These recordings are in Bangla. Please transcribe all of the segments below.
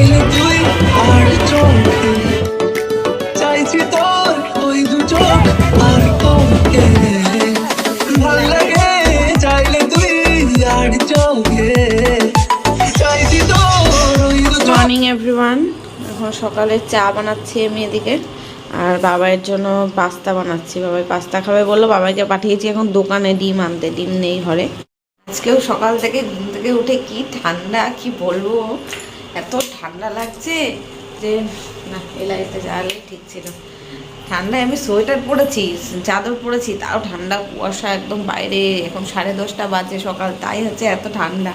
চাইলে তুই আর চোখে চাইছি তোর ওই দু চোখ আর তোকে ভাল লাগে চাইলে তুই আর চোখে চাইছি তোর ওই দু চোখ। মর্নিং এভরিওয়ান, এখন সকালে চা বানাচ্ছি আমি এদিকে, আর বাবাইয়ের জন্য পাস্তা বানাচ্ছি। বাবাই পাস্তা খাবে বললো, বাবাইকে পাঠিয়েছি এখন দোকানে ডিম আনতে, ডিম নেই ঘরে। আজকেও সকাল থেকে ঘুম থেকে উঠে কি ঠান্ডা, কি বলবো, এত ঠান্ডা লাগছে যে না, এই লাইটটা জ্বালালে ঠিক ছিল। ঠান্ডায় আমি সোয়েটার পরেছি, চাদর পরেছি, তাও ঠান্ডা, কুয়াশা একদম বাইরে। এখন 10:30 বাজে সকাল, তাই হচ্ছে এত ঠান্ডা।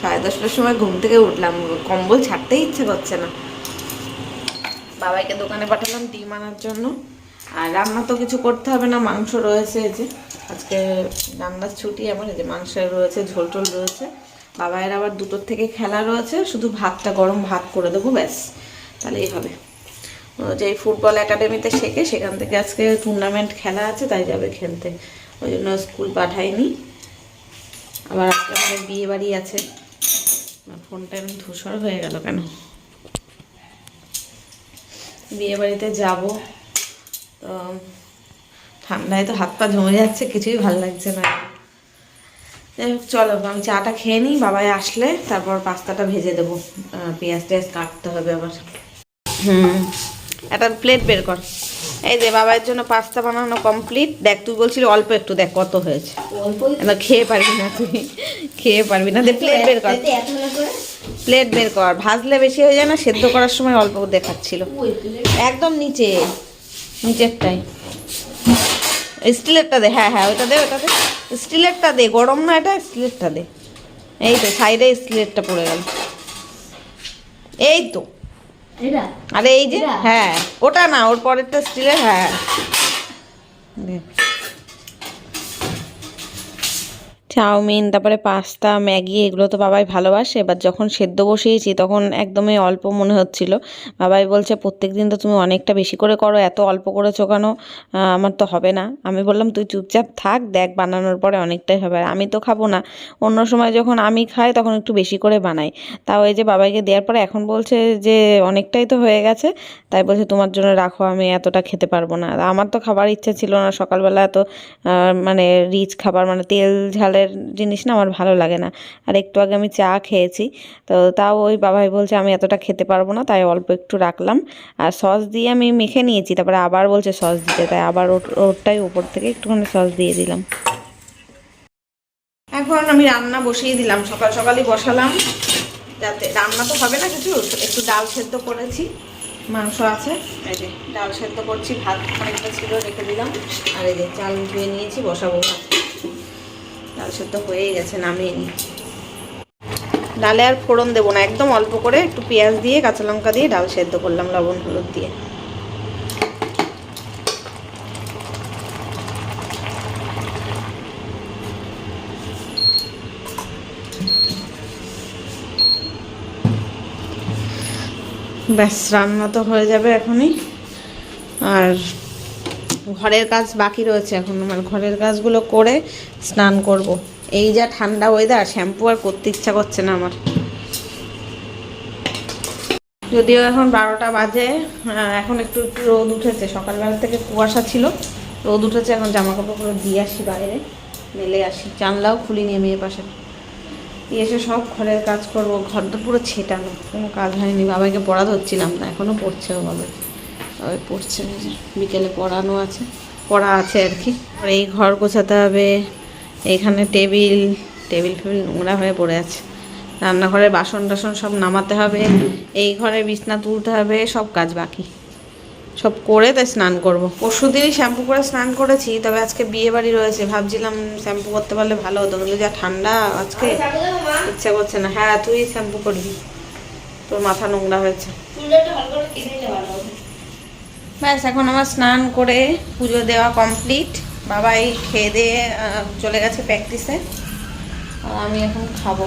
10:30টার সময় ঘুম থেকে উঠলাম, কম্বল ছাড়তেই ইচ্ছে করছে না। বাবাইকে দোকানে পাঠালাম ডিম আনার জন্য। আর রান্না তো কিছু করতে হবে না, মাংস রয়েছে। এই যে আজকে রান্নার ছুটি আমার, এই যে মাংস রয়েছে, ঝোল টোল রয়েছে। বাবাইয়ের আবার 2টোর থেকে খেলা রয়েছে, শুধু ভাতটা গরম ভাত করে দেবো, ব্যাস, তাহলেই হবে। যে ফুটবল একাডেমিতে শেখে, সেখান থেকে আজকে টুর্নামেন্ট খেলা আছে, তাই যাবে খেলতে, ওই জন্য স্কুল পাঠায়নি। আবার আজকে আমাদের বিয়ে বাড়ি আছে। ফোনটা এমন ধূসর হয়ে গেল কেন? বিয়ে বাড়িতে যাবো তো ঠান্ডায় তো হাত পা জমে যাচ্ছে, কিছুই ভালো লাগছে না। যাই হোক, চলো আমি চাটা খেয়ে নিই, বাবাই আসলে তারপর পাস্তাটা ভেজে দেবো। পেঁয়াজ টেয়াজ কাটতে হবে আবার। একটা প্লেট বের কর। এই যে বাবার জন্য পাস্তা বানানো কমপ্লিট। দেখ, তুই বলছিলি অল্প একটু, দেখ কত হয়েছে। এবার খেয়ে পারবি না, তুই খেয়ে পারবি না। দে প্লেট বের কর, প্লেট বের কর। ভাজলে বেশি হয়ে যায় না, সেদ্ধ করার সময় অল্প দেখাচ্ছিল। একদম নিচে, নিচেরটাই। স্টিলেরটা দে, হ্যাঁ হ্যাঁ ওইটা দে, ওইটা দে, স্টিলেরটা দে, গরম না এটা, স্টিলেরটা দে। এই তো সাইডে স্টিলেরটা পড়ে গেল, এই তো। আরে এই যে, হ্যাঁ ওটা না, ওর পরেরটা স্টিলের। হ্যাঁ চাউমিন, তারপরে পাস্তা, ম্যাগি, এগুলো তো বাবাই ভালোবাসে। এবার যখন সেদ্ধ বসিয়েছি তখন একদমই অল্প মনে হচ্ছিল। বাবাই বলছে প্রত্যেক দিন তো তুমি অনেকটা বেশি করে করো, এত অল্প করেছো কেন, আমার তো হবে না। আমি বললাম তুই চুপচাপ থাক, দেখ বানানোর পরে অনেকটাই হবে। আর আমি তো খাবো না, অন্য সময় যখন আমি খাই তখন একটু বেশি করে বানাই। তাও এই যে বাবাইকে দেওয়ার পরে এখন বলছে যে অনেকটাই তো হয়ে গেছে, তাই বলছে তোমার জন্য রাখো, আমি এতটা খেতে পারবো না। আমার তো খাবার ইচ্ছে ছিল না সকালবেলা, এত মানে রিচ খাবার, মানে তেল ঝালের জিনিস না আমার ভালো লাগে না। আর একটু আগে আমি চা খেয়েছি, তো তাও ওই বাবাই বলছে আমি এতটা খেতে পারবো না, তাই অল্প একটু রাখলাম। আর সস দিয়ে আমি মেখে নিয়েছি, তারপরে আবার বলছে সস দিতে, তাই আবার ওরটাই উপর থেকে একটুখানি সস দিয়ে দিলাম। এখন আমি রান্না বসিয়ে দিলাম, সকাল সকালই বসালাম, যাতে রান্না তো হবে না কিছু, একটু ডাল সেদ্ধ করেছি, মাংস আছে, এই যে ডাল সেদ্ধ করছি, ভাত অনেকটা ছিল রেখে দিলাম। আর এই যে চাল ধুয়ে নিয়েছি, বসাবো ভাত। ডাল সেদ্ধ হয়েই গেছে, নামিয়ে নিই। ডালে আর ফোড়ন দেবো না, একদম অল্প করে একটু পেঁয়াজ দিয়ে কাঁচা লঙ্কা দিয়ে ডাল সেদ্ধ করলাম, লবণ হলুদ দিয়ে। ব্যাস, রান্না তো হয়ে যাবে এখনই। আর ঘরের কাজ বাকি রয়েছে এখন, আমার ঘরের কাজগুলো করে স্নান করব। এই যা ঠান্ডা ওয়েদার, শ্যাম্পু আর করতে ইচ্ছা করছে না আমার। যদিও এখন 12টা বাজে, এখন একটু একটু রোদ উঠেছে, সকালবেলা থেকে কুয়াশা ছিল, রোদ উঠেছে। এখন জামা কাপড়গুলো দিয়ে আসি বাইরে, মেলে আসি। জানলাও খুলিনি আমি পাশে, এসে সব ঘরের কাজ করবো। ঘর তো পুরো ছেটানো, কোনো কাজ হয়নি। বাবাকে পড়া ধরছিলাম না, এখনও পড়ছেও বাবা, বাবাই পড়ছে। বিকেলে পড়ানো আছে, পড়া আছে আর কি। আর এই ঘর গোছাতে হবে, এইখানে টেবিল ফেবিল নোংরা হয়ে পড়ে আছে। রান্নাঘরের বাসন টাসন সব নামাতে হবে, এই ঘরে বিছনা তুলতে হবে, সব কাজ বাকি। সব করে তাই স্নান করবো। পরশুদিনই শ্যাম্পু করে স্নান করেছি, তবে আজকে বিয়ে বাড়ি রয়েছে, ভাবছিলাম শ্যাম্পু করতে পারলে ভালো হতো, কিন্তু যা ঠান্ডা আজকে ইচ্ছা করছে না। হ্যাঁ তুই শ্যাম্পু করবি, তোর মাথা নোংরা হয়েছে। ব্যাস, এখন আমার স্নান করে পুজো দেওয়া কমপ্লিট। বাবাই খেয়ে দিয়ে চলে গেছে প্র্যাকটিসে, আর আমি এখন খাবো।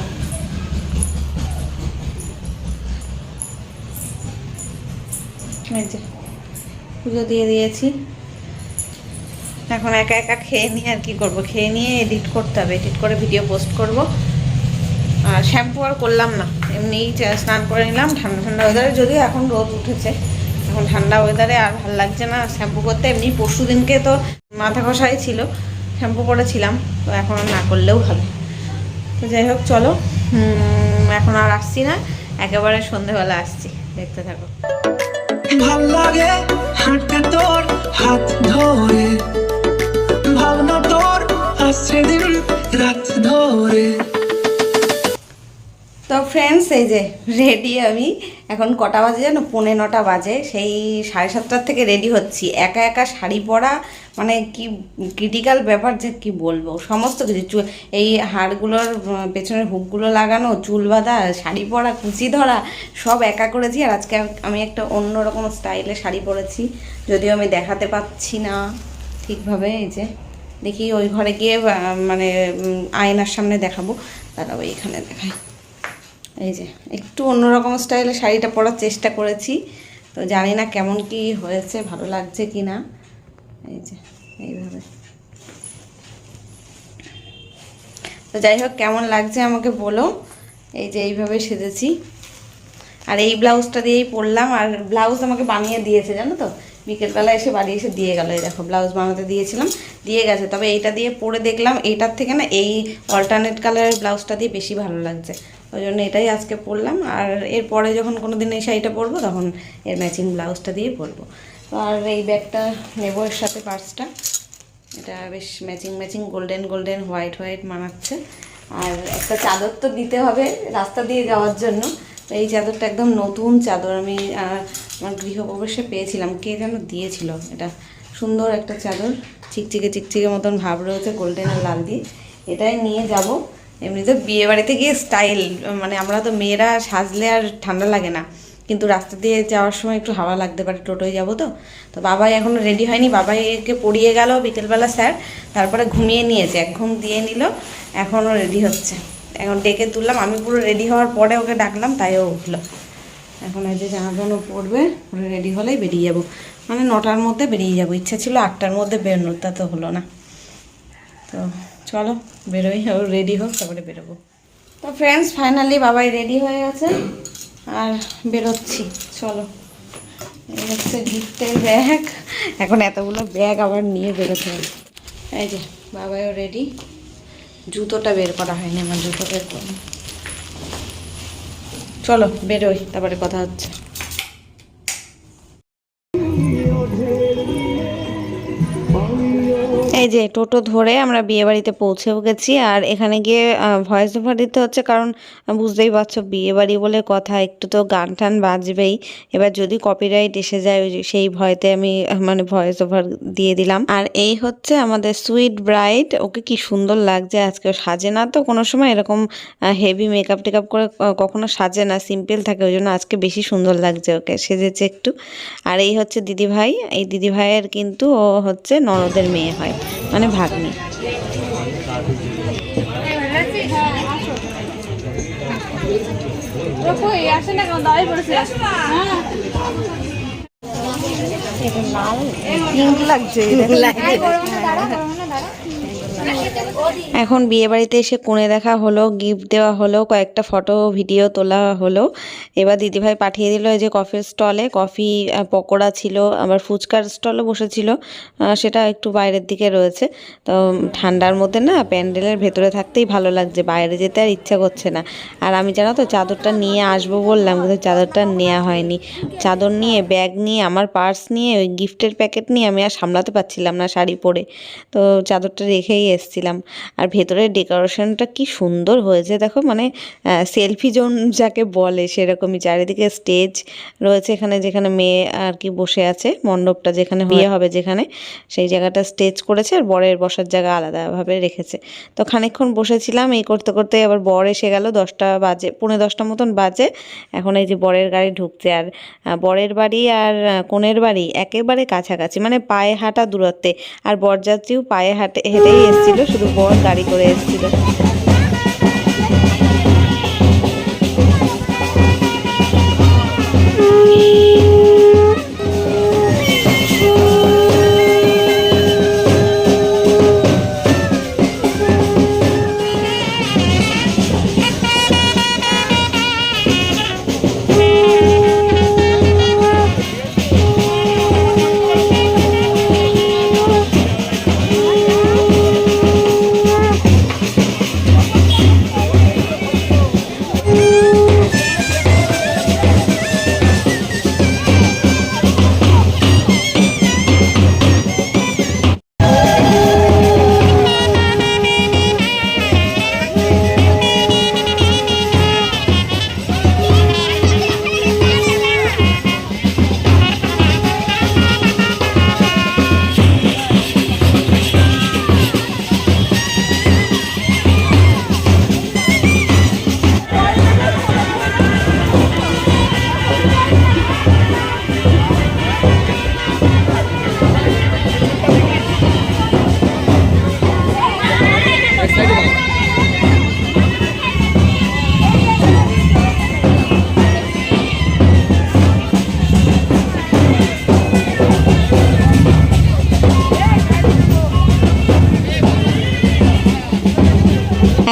পুজো দিয়ে দিয়েছি, এখন একা একা খেয়ে নিয়ে আর কি করবো, খেয়ে নিয়ে এডিট করতে হবে, এডিট করে ভিডিও পোস্ট করব। আর শ্যাম্পু আর করলাম না, এমনি স্নান করে নিলাম ঠান্ডা ঠান্ডা ওয়েদারে। যদিও এখন রোদ উঠেছে, এখন ঠান্ডা ওয়েদারে আর ভালো লাগছে না শ্যাম্পু করতে। এমনি পরশু দিনকে তো মাথা ঘষাই ছিল, শ্যাম্পু করেছিলাম, তো এখন আর না করলেও হবে। তো যাই হোক চলো, এখন আর আসছি না, একেবারে সন্ধেবেলা আসছি, দেখতে থাকো। ভাল লাগে হাঁটতে তোর হাত ধরে, ভাবনা তোর আসছে দিন রাত ধরে। তো ফ্রেন্ডস, এই যে রেডি আমি। এখন কটা বাজে জানো? 9:45 বাজে। সেই 7:30 থেকে রেডি হচ্ছি। একা একা শাড়ি পরা মানে কি ক্রিটিক্যাল ব্যাপার, যে কি বলবো। সমস্ত কিছু, এই হাড়গুলোর পেছনের হুকগুলো লাগানো, চুল বাঁধা, শাড়ি পরা, কুচি ধরা, সব একা করেছি। আর আজকে আমি একটা অন্যরকম স্টাইলে শাড়ি পরেছি, যদিও আমি দেখাতে পাচ্ছি না ঠিকভাবে। এই যে দেখি, ওই ঘরে গিয়ে মানে আয়নার সামনে দেখাবো, দাঁড়াবো এইখানে দেখাই। এই যে একটু অন্যরকম স্টাইলে শাড়িটা পরার চেষ্টা করেছি, তো জানি না কেমন কি হয়েছে, ভালো লাগছে কি না। এই যে এইভাবে, তো যাই হোক কেমন লাগছে আমাকে বলো। এই যে এইভাবে সেজেছি, আর এই ব্লাউজটা দিয়েই পরলাম। আর ব্লাউজ আমাকে বানিয়ে দিয়েছে জানো তো, বিকেলবেলা এসে বাড়ি এসে দিয়ে গেল। এই দেখো, ব্লাউজ বানাতে দিয়েছিলাম, দিয়ে গেছে। তবে এইটা দিয়ে পরে দেখলাম এইটার থেকে না এই অল্টারনেট কালারের ব্লাউজটা দিয়ে বেশি ভালো লাগছে, ওই জন্য এটাই আজকে পরলাম। আর এরপরে যখন কোনো দিন এই শাড়িটা পরবো, তখন এর ম্যাচিং ব্লাউজটা দিয়ে পরবো। তো আর এই ব্যাগটা নেবো এর সাথে, পার্সটা, এটা বেশ matching matching golden golden white white মানাচ্ছে। আর একটা চাদর তো দিতে হবে রাস্তা দিয়ে যাওয়ার জন্য। এই চাদরটা একদম নতুন চাদর, আমি আমার গৃহপ্রবেশে পেয়েছিলাম, কে যেন দিয়েছিল। এটা সুন্দর একটা চাদর, চিকচিকে চিকচিকে মতন ভাব রয়েছে গোল্ডেন আর লাল দিয়ে। এটাই নিয়ে যাব। এমনিতে বিয়ে বাড়িতে গিয়ে স্টাইল, মানে আমরা তো মেয়েরা সাজলে আর ঠান্ডা লাগে না, কিন্তু রাস্তা দিয়ে যাওয়ার সময় একটু হাওয়া লাগতে পারে, টোটোয় যাবো তো। তো বাবাই এখনও রেডি হয়নি, বাবাইকে পড়িয়ে গেল বিকেলবেলা স্যার, তারপরে ঘুমিয়ে নিয়েছে, এক ঘুম দিয়ে নিল, এখনও রেডি হচ্ছে। এখন ডেকে তুললাম, আমি পুরো রেডি হওয়ার পরে ওকে ডাকলাম, তাই ও উঠলো। এখন এই যে জামা প্যান্ট পরবে, পরে রেডি হলেই বেরিয়ে যাব, মানে 9টার মধ্যে বেরিয়ে যাব। ইচ্ছা ছিল 8টার মধ্যে বেরোনোর, তা তো হলো না। তো চলো বেরোই, ও রেডি হোক তারপরে বেরোবো। তো ফ্রেন্ডস, ফাইনালি বাবাই রেডি হয়ে গেছে আর বেরোচ্ছি, চলো। এই হচ্ছে গিফটের ব্যাগ, এখন এতগুলো ব্যাগ আবার নিয়ে বেরোতে হবে। এই যে বাবাইও রেডি, জুতোটা বের করা হয়নি, আমার জুতো বের করবো। চলো বেরোই, তারপরে কথা হচ্ছে। এই যে টোটো ধরে আমরা বিয়ে বাড়িতে পৌঁছেও গেছি। আর এখানে গিয়ে ভয়েস ওভার দিতে হচ্ছে, কারণ বুঝতেই পারছো বিয়ে বাড়ি বলে কথা, একটু তো গান টান বাজবেই। এবার যদি কপিরাইট এসে যায়, সেই ভয়তে আমি মানে ভয়েস ওভার দিয়ে দিলাম। আর এই হচ্ছে আমাদের সুইট ব্রাইড, ওকে কি সুন্দর লাগছে আজকে। সাজে না তো কোনো সময় এরকম হেভি মেকআপ টেকআপ করে, কখনো সাজে না, সিম্পল থাকে, ওই জন্য আজকে বেশি সুন্দর লাগছে ওকে, সেজেছে একটু। আর এই হচ্ছে দিদিভাই, এই দিদিভাইয়ের কিন্তু ও হচ্ছে ননদের মেয়ে হয়, মানে ভাগ্নি। এখন বিয়ে বাড়িতে এসে কোণে দেখা হলো, গিফট দেওয়া হলো, কয়েকটা ফটো ভিডিও তোলা হলো। এবার দিদিভাই পাঠিয়ে দিল এই যে কফির স্টলে, কফি পকোড়া ছিল, আবার ফুচকার স্টলও বসেছিল, সেটা একটু বাইরের দিকে রয়েছে। তো ঠান্ডার মধ্যে না প্যান্ডেলের ভেতরে থাকতেই ভালো লাগছে, বাইরে যেতে আর ইচ্ছা করছে না। আর আমি জানো তো চাদরটা নিয়ে আসবো বললাম, কিন্তু চাদরটা নেওয়া হয়নি। চাদর নিয়ে, ব্যাগ নিয়ে, আমার পার্স নিয়ে, ওই গিফটের প্যাকেট নিয়ে আমি আর সামলাতে পারছিলাম না শাড়ি পরে, তো চাদরটা রেখেই এসছিলাম। আর ভেতরের ডেকোরেশনটা কি সুন্দর হয়েছে দেখো, মানে সেলফি জোন যাকে বলে সেরকমই। চারিদিকে স্টেজ রয়েছে, এখানে যেখানে মেয়ে আর কি বসে আছে, মণ্ডপটা যেখানে বিয়ে হবে যেখানে, সেই জায়গাটা স্টেজ করেছে, আর বরের বসার জায়গা আলাদাভাবে রেখেছে। তো খানিকক্ষণ বসেছিলাম, এই করতে করতে আবার বর এসে গেল, 10টা বাজে, 10:45 মতন বাজে। এখন এই যে বরের গাড়ি ঢুকছে। আর বরের বাড়ি আর কনের বাড়ি একেবারে কাছাকাছি, মানে পায়ে হাঁটা দূরত্বে। আর বরযাত্রীও পায়ে হেঁটেই এসেছিল, শুধু বর গাড়ি করে এসেছিল।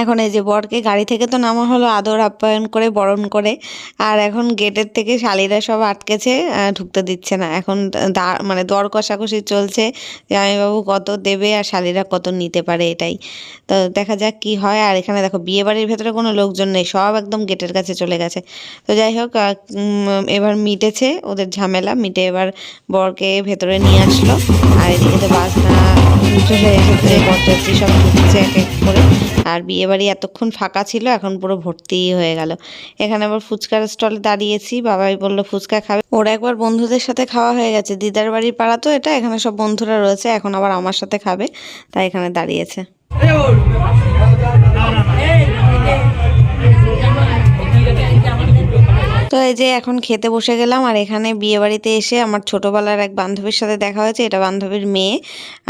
এখন এই যে বরকে গাড়ি থেকে তো নামা হলো আদর আপ্যায়ন করে বরণ করে, আর এখন গেটের থেকে শালিরা সব আটকেছে, ঢুকতে দিচ্ছে না। এখন মানে দর কষাকষি চলছে, জামাইবাবু কত দেবে আর শালিরা কত নিতে পারে, এটাই তো দেখা যাক কি হয়। আর এখানে দেখো বিয়ে বাড়ির ভেতরে কোনো লোকজন নেই, সব একদম গেটের কাছে চলে গেছে। তো যাই হোক, এবার মিটেছে ওদের ঝামেলা, মিটে এবার বরকে ভেতরে নিয়ে আসলো। আর এদিকে তো বাজনা চলে এসেছে, বরযাত্রী সব ঢুকছে এক এক করে। আর বিয়ে বাড়ি এতক্ষণ ফাঁকা ছিল, এখন পুরো ভর্তি হয়ে গেল। এখানে আবার ফুচকার স্টলে দাঁড়িয়েছি, বাবাই বললো ফুচকা খাবে। ওরা একবার বন্ধুদের সাথে খাওয়া হয়ে গেছে, দিদার বাড়ির পাড়া তো এটা, এখানে সব বন্ধুরা রয়েছে, এখন আবার আমার সাথে খাবে, তাই এখানে দাঁড়িয়েছে। তো এই যে এখন খেতে বসে গেলাম। আর এখানে বিয়ে বাড়িতে এসে আমার ছোটবেলার এক বান্ধবীর সাথে দেখা হয়েছে, এটা বান্ধবীর মেয়ে,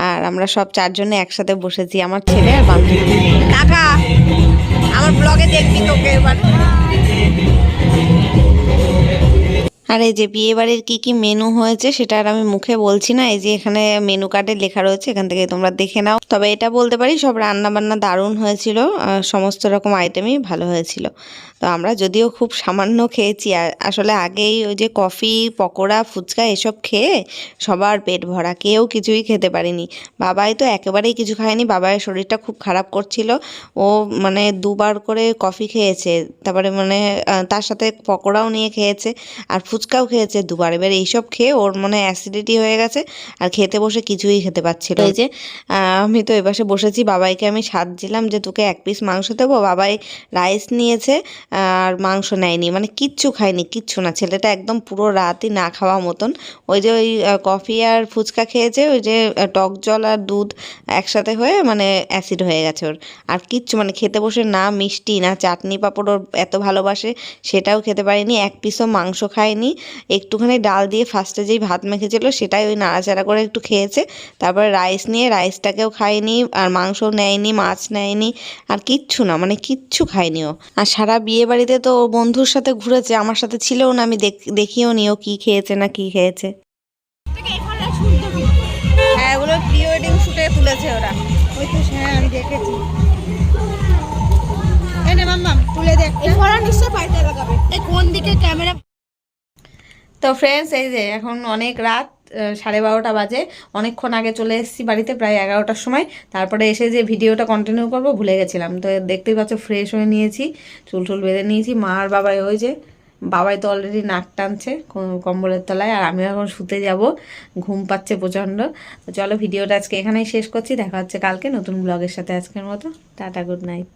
আর আমরা সব চারজনে একসাথে বসেছি, আমার ছেলে আর বান্ধবী। কাকা আমার ব্লগে দেখবি তোকে এবার। আর এই যে বিয়ে বাড়ির কি কি মেনু হয়েছে সেটা আর আমি মুখে বলছি না, এই যে এখানে মেনু কার্ডে লেখা রয়েছে, এখান থেকে তোমরা দেখে নাও। তবে এটা বলতে পারি সব রান্না বান্না দারুণ হয়েছিল, সমস্ত রকম আইটেমই ভালো হয়েছিল। তো আমরা যদিও খুব সামান্য খেয়েছি, আসলে আগেই ওই যে কফি পকোড়া ফুচকা এসব খেয়ে সবার পেট ভরা, কেউ কিছুই খেতে পারিনি। বাবাই তো একেবারেই কিছু খায়নি, বাবার শরীরটা খুব খারাপ করছিল, ও মানে দুবার করে কফি খেয়েছে, তারপরে মানে তার সাথে পকোড়াও নিয়ে খেয়েছে, আর ফুচকাও খেয়েছে দুবার। এবার এইসব খেয়ে ওর মনে অ্যাসিডিটি হয়ে গেছে, আর খেতে বসে কিছুই খেতে পাচ্ছিল। এই যে আমি তো এপাশে বসেছি, বাবাইকে আমি সাজছিলাম যে তোকে এক পিস মাংস দেবো, বাবাই রাইস নিয়েছে আর মাংস নেয়নি, মানে কিচ্ছু খায়নি, কিচ্ছু না। ছেলেটা একদম পুরো রাতই না খাওয়া মতন, ওই যে ওই কফি আর ফুচকা খেয়েছে, ওই যে টক জল আর দুধ একসাথে হয়ে মানে অ্যাসিড হয়ে গেছে ওর। আর কিচ্ছু মানে খেতে বসে না মিষ্টি না চাটনি পাঁপড় ওর এত ভালোবাসে সেটাও খেতে পারেনি, এক পিসও মাংস খায়নি। একটুখানি ডাল দিয়ে ফার্স্টে যেই ভাত মেখেছিল সেটাই ওই নাড়াচাড়া করে একটু খেয়েছে, তারপরে রাইস নিয়ে রাইসটাকেও খায়নি, আর মাংস নেয়নি, মাছ নেয়নি, আর কিচ্ছু না, মানে কিচ্ছু খায়নি ও। আর সারা বিয়ে বাড়িতে তো ও বন্ধুর সাথে ঘুরেছে, আমার সাথে ছিলও না, আমি দেখিও নি ও কি খেয়েছে না কি খেয়েছে। হ্যাঁ ওগুলো প্রি ওয়েডিং শুটে তুলেছে ওরা, ওই তো হ্যাঁ আমি দেখেছি। এনে মাম্মা তুলে দেখ, এরা নিশ্চয় পাইতে লাগাবে, এই কোন দিকে ক্যামেরা। তো ফ্রেন্ডস এই যে এখন অনেক রাত, 12:30 বাজে, অনেকক্ষণ আগে চলে এসেছি বাড়িতে, প্রায় 11টার সময়। তারপরে এসে যে ভিডিওটা কন্টিনিউ করব ভুলে গেছিলাম, তো দেখতেই পাচ্ছ ফ্রেশ হয়ে নিয়েছি, চুল টুল বেঁধে নিয়েছি। মা আর বাবাই ওই যে, বাবাই তো অলরেডি নাক টানছে কম্বলের তলায়, আর আমিও এখন শুতে যাব, ঘুম পাচ্ছে প্রচণ্ড। তো চলো ভিডিওটা আজকে এখানেই শেষ করছি, দেখা হচ্ছে কালকে নতুন ব্লগের সাথে। আজকের মতো টাটা, গুড নাইট।